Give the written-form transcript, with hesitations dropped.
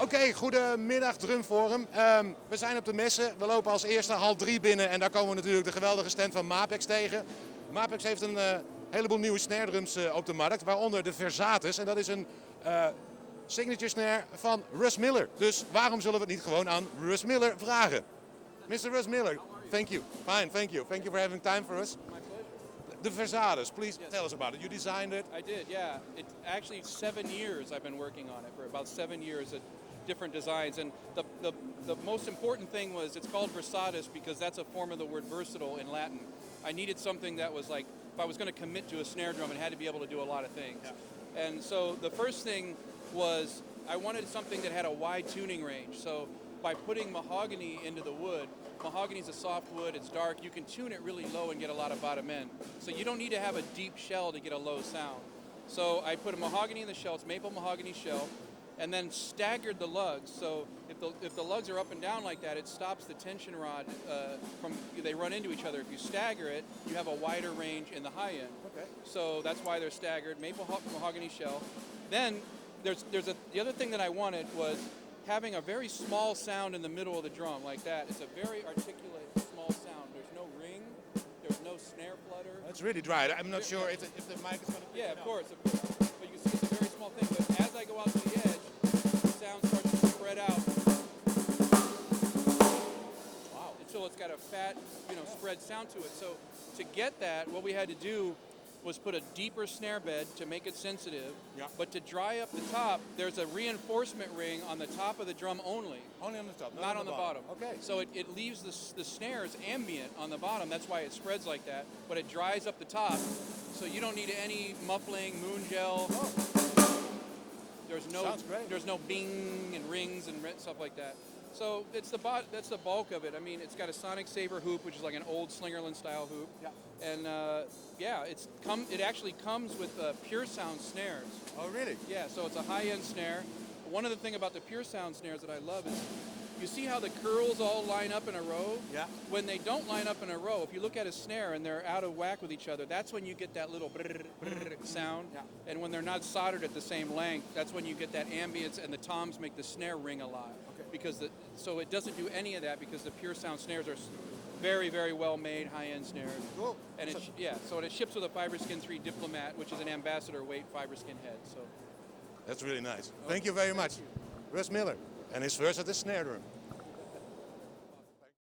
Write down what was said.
Oké, goedemiddag Drum-forum. We zijn op de messe. We lopen als eerste 2:30 binnen en daar komen we natuurlijk de geweldige stand van Mapex tegen. Mapex heeft een heleboel nieuwe snare drums op de markt, waaronder de Versatus. En dat is een signature snare van Russ Miller. Dus waarom zullen we het niet gewoon aan Russ Miller vragen? Mr. Russ Miller, thank you. Fine, thank you. Thank you for having time for us. My pleasure. The Versatus, please tell us about it. You designed it? I did, yeah. It actually 7 years I've been working on it, for about 7 years at different designs. And the most important thing was it's called Versatus because that's a form of the word versatile in Latin. I needed something that was like, if I was going to commit to a snare drum, it had to be able to do a lot of things. Yeah. And so the first thing was I wanted something that had a wide tuning range. So by putting mahogany into the wood, mahogany is a soft wood, it's dark, you can tune it really low and get a lot of bottom end. So you don't need to have a deep shell to get a low sound. So I put a mahogany in the shell, it's maple mahogany shell, and then staggered the lugs. So if the lugs are up and down like that, it stops the tension rod they run into each other. If you stagger it, you have a wider range in the high end. Okay. So that's why they're staggered, maple mahogany shell. Then the other thing that I wanted was having a very small sound in the middle of the drum like that. It's a very articulate, small sound. There's no ring, there's no snare flutter. That's really dry. I'm not sure if the mic is going to pick it of up. course. But you can see it's a very small thing. But as I go out to the edge, the sound starts to spread out. Wow. Until it's got a fat, spread sound to it. So to get that, what we had to do was put a deeper snare bed to make it sensitive. Yeah. But to dry up the top, there's a reinforcement ring on the top of the drum only. Only on the top, not on the bottom. Okay. So it leaves the snares ambient on the bottom. That's why it spreads like that. But it dries up the top, so you don't need any muffling, moon gel. Oh. Sounds great. There's no bing and rings and stuff like that. So that's the bulk of it. I mean, it's got a Sonic Saver hoop, which is like an old Slingerland style hoop. Yeah. And it actually comes with Pure Sound snares. Oh, really? Yeah, so it's a high-end snare. One of the things about the Pure Sound snares that I love is you see how the curls all line up in a row? Yeah. When they don't line up in a row, if you look at a snare and they're out of whack with each other, that's when you get that little brrr, brrr sound. Yeah. And when they're not soldered at the same length, that's when you get that ambience, and the toms make the snare ring a lot. Okay. So it doesn't do any of that because the Pure Sound snares are very, very well made, high-end snares. Cool. And it ships with a Fiberskin 3 Diplomat, which is an ambassador weight Fiberskin head. So That's really nice. Thank you very much. Russ Miller and his Versatus snare drum.